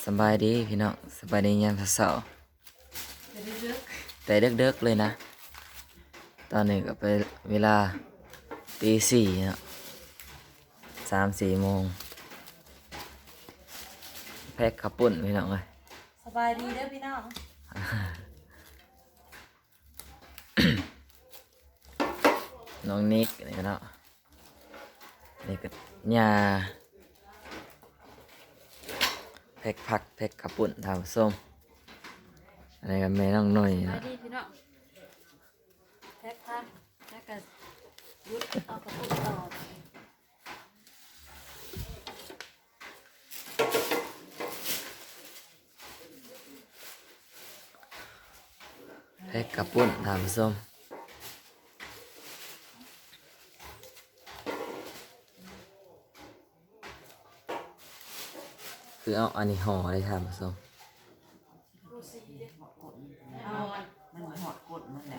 สบายดีพี่น้องสบายดียามเช้าแต่เด็กๆเลยนะตอนนี้ก็ไปเวลาตี 4เนาะ3-4 โมงแพ็คข้าวปุ้นพี่น้องเลย สบายดีเด้อพี่น้อง น้องนิกนี่เนาะนี่ก็ยาแพ็คผักแพ็คข้าวปุ้นทำส้มอะไรกันแม่น้องหน่อย สบาย เนาะ ดีพี่น้องแพ็คพักแล้วก็ยุดเอากระปุกต่อ แพ็คข้าวปุ้นทำส้มคือเอาอันนี้ห่อได้ทำส้ม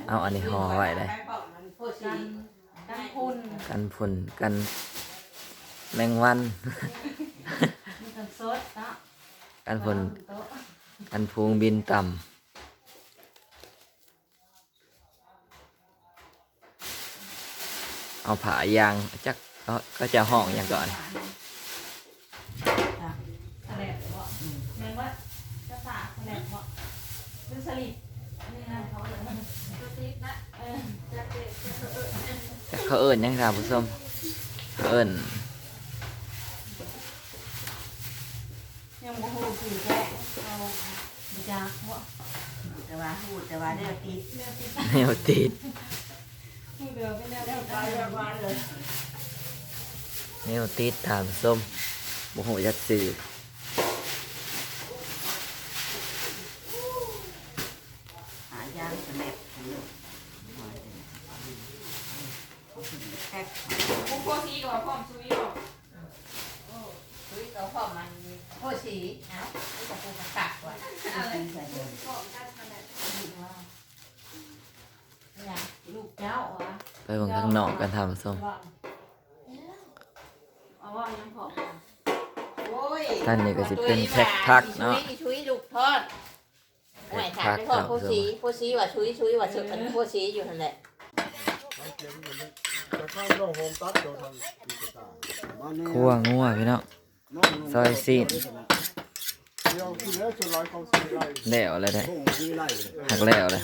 เอาอันนี้ห่อไว้ได้ กันพุ่น กันฝุ่นกันแมงวัน มีกันสดเนาะ กันฝุ่น โต๊ะ กันพุงบินต่ำเอาผ่ายางจักก็จะห้องอย่างก่อน แสลบเหรอแมงว่ากระสาแสลบเหรอคือสลิดอันนี้นะเขาเลยสลิดนะจะเด็ดจะจักเขาเอิญยังครับผู้ชมเขาเอิญ ยังโมโหคือแก่เราบุจักวะ แต่ว่าพูดแต่ว่าได้ติด เนื้อติด แนวติด มือเดือเป็นแนวติด ไปมาเลย แนวติดถามส้มโมโหจักสื่อ หายางสแนปแพ็ค พวกโคซีกับพร้อมซุยหรอ คุยกับพ่อมันโคชีเอ้าคุยกับปูกระตักว่ะอะไรใส่เลย ลูกเจ้าอ่ะ ไปเบางข้างนอกกันทำส้ม เอาว่ายังพอ โอ้ย ท่านนี่ก็สิเป็นแพ็คพักเนาะ ชุยลูกทอดหวยถามไปพ่อโคชีว่าชุยว่าสุดมันโคชีอยู่นั่นแหละ คั่วงัวพี่น้องซอยซีนแล้วเลยได้หักแล้วเลย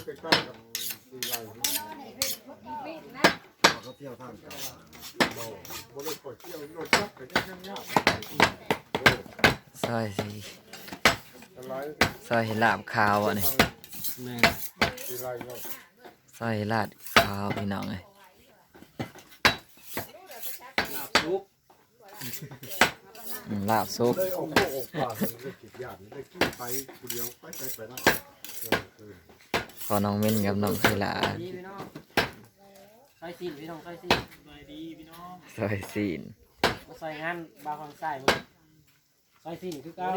ซอยสีซอยเห็นลาบขาวอ่ะนี่ซอยลาดขาวพี่น้องเลยลาบซุป ได้ออกพวกออกป่าได้กินยากได้กินไปคนเดียวไปนะ ขอน้องเม่นกับน้องไซลา ดีพี่น้องใส่ซีนพี่น้องใส่ซีนใส่ดีพี่น้อง ซอยซีน มาใส่งานบาร์ฝั่งซ้ายมึงใส่ซีนคือเก่า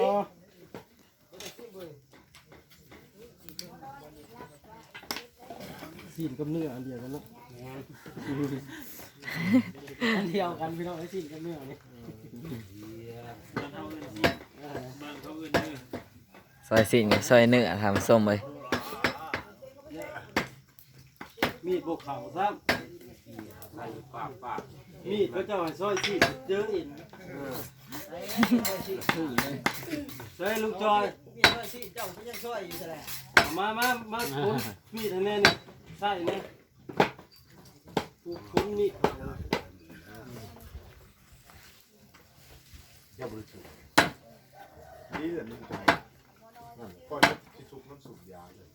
ซีนกับเนื้ออันเดียวกันเนาะอันเดียวกันพี่น้องไอ้ซีนกับเนื้อนี่ ซอยซีนกับซอยเนื้อทำส้มเลย มีดบกเข่าซ้ำมีดก็จะให้ซอยซีนเยอะอินใส่ลูกจอยมาคุณมีดให้แน่นี่ใส่เนี่ยคุณมีด อย่าบริสุทธิ์นี่แหละนี่ใจก็ที่สุกน้ำสุกยาเลย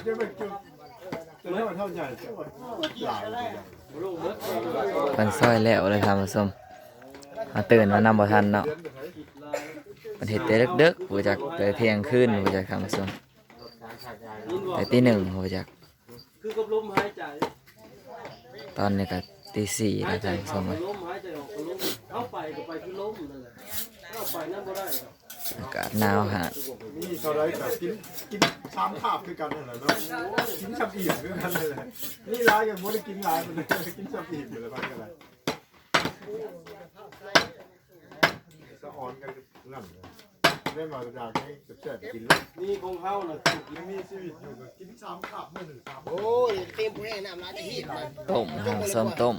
จะไปจุดจะได้มาเท่าใหญ่จะหลายเลย มันซอยแล้วเลยทำส้มมาตื่นมานำบ่ทันเนาะมันเห็ดแต่เด็กๆบ่จากแต่เที่ยงคืนบ่จากทำส้มแต่ตี 1บ่จาก คือกับลมหายใจ ตอนนี้ก็ตี 4แล้วทำส้มเลย ลมหายใจออกก็ลมเอาไปก็ไปคือลมนั่นแหละเอาไปนั่นบ่ได้ อากาศหนาวฮะ นี่เขาได้แบบกินชามคาบคือกันนั่นแหละเนาะกินชับอิ่มคือกันเลยนี่ร้ายกันไม่ได้กินร้ายมันกินชับอิ่มอยู่เลยบ้างกันเลยสะอ่อน อนกันนั่นได้มาจากให้แซ่บกินเลย นี่คงเข้าน่ะ ยังมีชีวิตอยู่ก็กิน3 คาบมื้อหนึ่ง3 โอ้ยเต็มผู้ให้น้ำร้านจะฮีดเลย ต้มทางส้มต้ม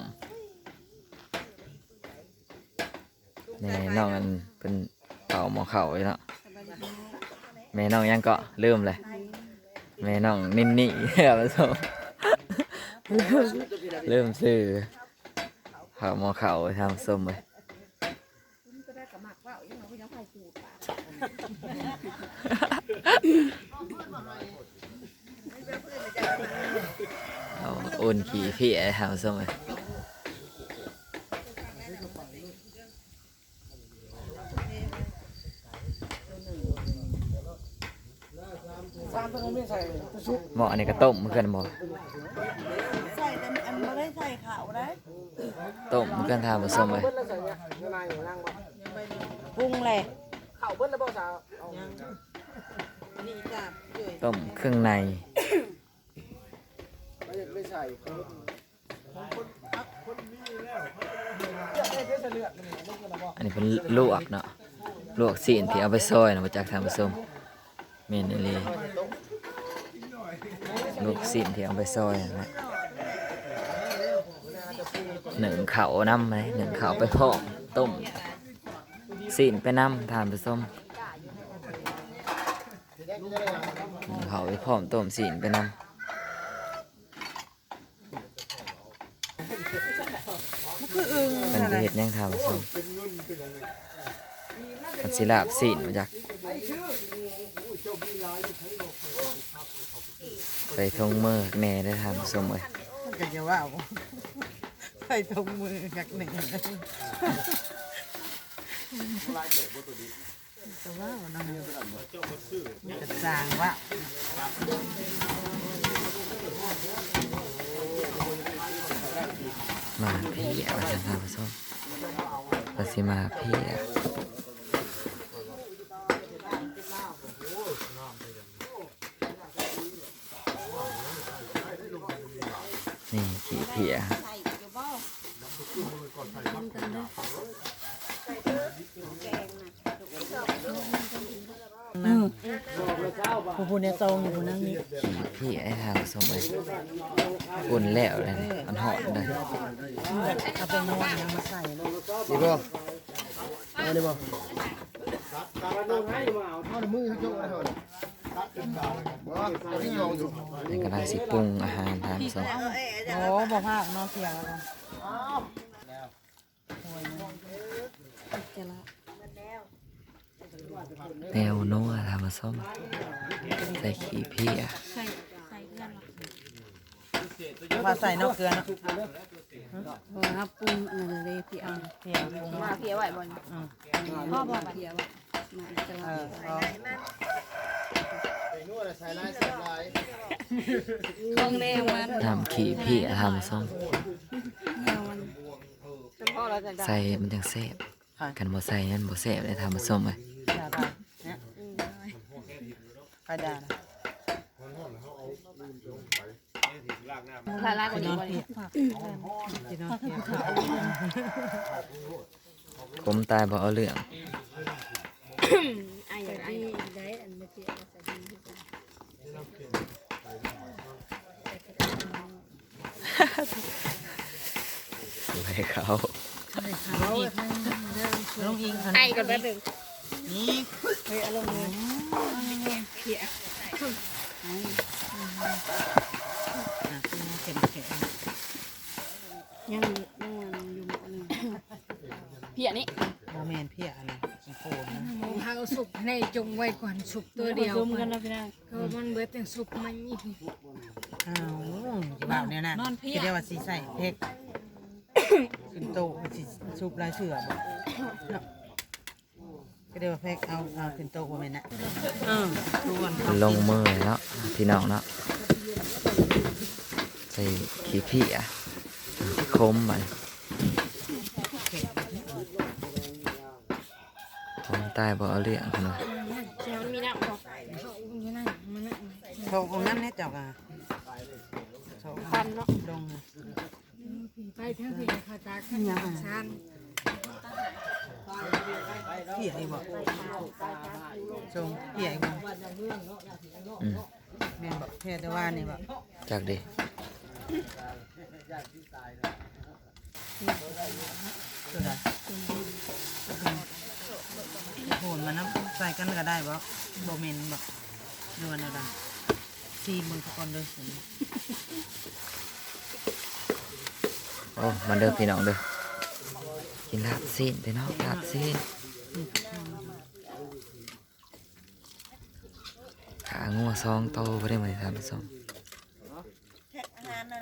นี่น้องอันเป็นเป่าหมอเข่าเลยเนาะแม่น้องยังก็เริ่มเลยแม่น้องนิ่นนี่ครับผู้ชมเริ่มซื้อเป่าหมอเข่าทำส้มเลยเอาโอนขี่พี่ไอ้ทำส้มเลย 3ตัวไม่ใส่ชุบ หม้ออันนี้ก็ต้มเหมือนกันหม้อ ใส่แต่อันไม่ได้ใส่ขาวได้ ต้มเหมือนกันทำผสมเลย เบิ้ลแล้วใส่เนี่ยเวลาอยู่นั่งบ่ ปรุงแหละ ข้าวเบิ้ลแล้วบ่สาวเอา นี่จ้ะเอ้ย ต้มเครื่องใน ไม่ใส่ อันนี้เป็นลวกเนาะลวกสีนที่เอาไปซอยเนาะมาจากทำผสมเมนเลยลวกสีนที่เอาไปซอยนะหนึ่งเขาน้ำไหมหนึ่งเขาไปพอกต้มสีนไปน้ำทานผสมหนึ่งเขาไปพร้อมต้มสีนไปน้ำมันจะเห็ดยังทำผสมมันสิลาบสีนมาจากใส่ทงมือแน่ได้ทำผสมเลย ก็จะว่าใส่ตรงมือกักหนึ่งแต่ว่าน้องจะจางว่า มาเพียว่าจะทำผสมว่าสิมาเพียนี่ขี้เพียผู้ผู้เนี่ยตรงอยู่นั่งนี่ ขี้เพียให้ทำผสมเลยอุ่นแล้วเลยนี่มันหอมเลย เอาไปนวดยังมาใส่เลย ดีบ่เอาดีบ่ การลงให้มาเอา เอามือจกมาเถอะบ่ที่ยองอยู่ นี่กำลังสิปรุงอาหารทำผสม โอ้บ่ภาคนอนเสียแล้วกัน แนวโน้ทำผสมใส่ขี้เพีย พาใส่นอกเกลือเนาะ ครับปรุงอันนั้นเลยพี่เอา เพียปรุง มาเพียไหวบอล พ่อบอกเพียว่ามาอีกจะ เอ ลา อเอา ไอ้นวดใส่ลายใส่ลาย ของแนวมัน ทำขี้เพียทำผสม แนวมัน พ่อเราจะ ใส่มันจังแซ่บกันบ่ใส่นั่นบ่แซ่บเลยทำผสมเลย ด่าไปเนี่ยไปด่านะ ลา ไปนอนเพียไปนอนเพีย ผมตายบ่เอาเรื่อง ไอ้อย่างนี้ได้อันไม่เพียจะดีที่สุด สวยเขา ลงอิง ไอ้กันแป๊บนึง นี่เฮ้ยอารมณ์เลย เพีย เข็มเข็ม ยังมันอยู่หมอหนึ่ง เพียนี่ โมเมนเพียอะไรขี้โคนะ มองหาสุกในจงไว้ก่อนสุกตัวเดียวกันนะพี่นางก็มันเบิดแต่สุกมันอีก อ้าวจะบ่าวเนี่ยนะคิดได้ว่าสีใส่เพกขึ้นโตสีซุปลายเสือบ่เนาะก็ได้ว่าเพกเอาขึ้นโตว่าแม่นนะทุกคน ลงมือเนาะพี่น้องเนาะใส่ขี้เพียคมมันผมตายบ่เอาเรื่องเนาะ เจ้ามีน้ำบอกเขาอยู่นั่นมันนั่น โถของนั่นแน่จอกอ่ะโถ ปันเนาะ ลง ไปเท่าพี่เขาตาขึ้นชาน เกี่ยอีกบ่ชงเกี่ยอีกบ่ อืม แม่นบ่แค่แต่ว่านี่บ่ จักดิ ตัวใดโหนมันน้ำใส่กันก็ได้บ่บ่เหม็นบ่นวลอะไรซีมึงทุกคนเด้อ โอ้มาเด้อพี่น้องเด้อกินลาบซีนพี่น้องลาบซีนขางัว2โตบ่ได้มาทำส้ม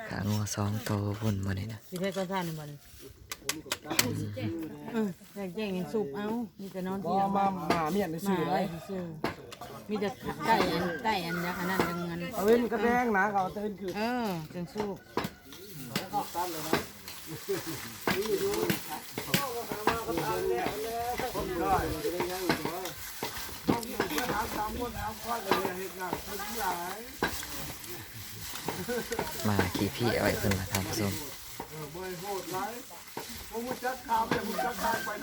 ขางัว2โตพุ่นมานี่นะ สิเพ่ก็ท่านนี่บ่แจ้งยังสูบเอามีแต่นอน บ่ เที่ยว มาเมียนซื่อเลย ซื่อมีแต่ใกล้อันยักอันนั้นจังงัน เอาเว้นกระแดงนะเขาเต้นคือ จังสู้ มาขี่พี่เอาไว้เพิ่นมาทำส้ม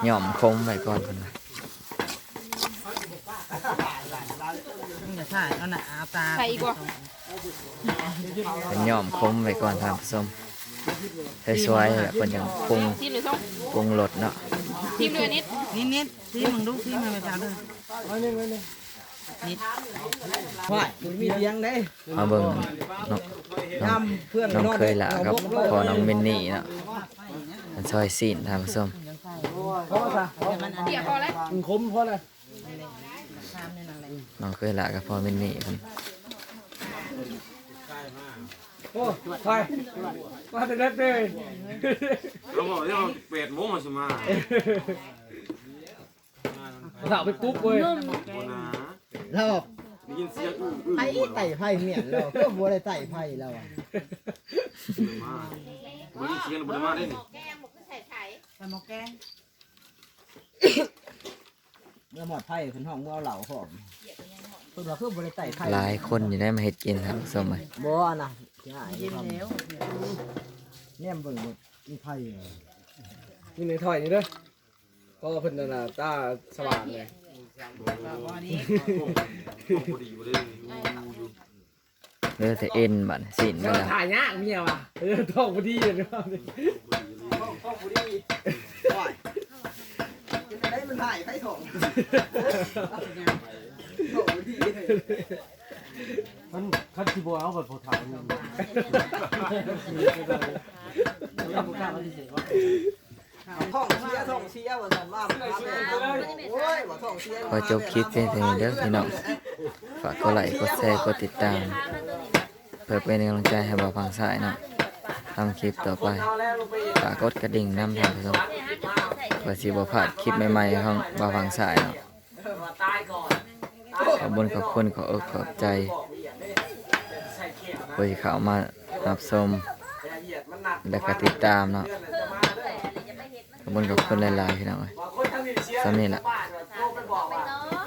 ย่อมคมไว้ก่อนเพิ่นว่า มึงอย่าถ่ายเอาหน้าเอาตา ใส่อีกบ่ เป็นย่อมคมไว้ก่อนทำส้มสวยๆแล้วเพิ่นยังปรุง ทีมหรือส่ง ปรุงรสเนาะ ทีมด้วยนิด นิดที่มึงดูที่มึงไปทำด้วย เอานี่ไว้นี่ นิด ว่ามีเลี้ยงได้ มาเบิ่งน้อง ยำเพื่อน น้องเคยละครับพอน้องมินนี่เนาะมันซอยซีนทำส้ม เพราะว่าซะ เดี๋ยวพอแล้ว มันคมเพราะอะไร น้องเคยละกับพอมินนี่เพิ่น โอ้ไปมาแต่นั้นเลย เราบอกว่า8 โมงใช่ไหม เราไปปุ๊บเว้ย โบนา เรา ได้ยินเสียงอื้อ ไอ้ไต่ไผ่เมียนเราก็บัวได้ไต่ไผ่เรา มาได้ยินเสียงบุญมาได้นี่ ไปหมกแกง เมื่อหมดไผ่ขึ้นห้องเมื่อเอาเหล่าหอมเพิ่นว่าคือบัวได้ไต่ไผ่ หลายคนอยู่ได้มาเฮ็ดกินทำส้มเลย บัวนะ ยิ้มแล้ว เนี่ยเบิ่งมีไผ่นี่ในถ้อยนี่เด้อก็เพิ่นนั่นน่ะตาสว่างเลย พอดีบ่ได้อยู่ เหลือแต่เอ็นบัดซีนไปแล้ว ถ่ายยากเมียว่ะท้องพอดีเลยครับท้องพอดีจะได้มันถ่ายไผ่ถงท้องพอดีมันคันที่บัวเอาแบบพอถ่ายนี่ท้องเชียว่าสันว่าโอ้ยว่าท้องเชีย ขอจบคลิปเพียงเท่านี้เด้อพี่น้องฝากกดไลค์กดแชร์กดติดตามเพื่อเป็นกำลังใจให้บ่าวฟังสายเนาะทำคลิปต่อไปฝากกดกระดิ่งนำทางผู้ชมเพื่อสิบ่พลาดคลิปใหม่ๆของบ่าวฟังสายเนาะขอบคุณขอบคุณขอบใจเพื่อที่เข้ามารับชมและก็ติดตามเนาะขอบคุณหลายๆพี่น้องเอ้ยซ้ำนี่แหละ ไปเนาะ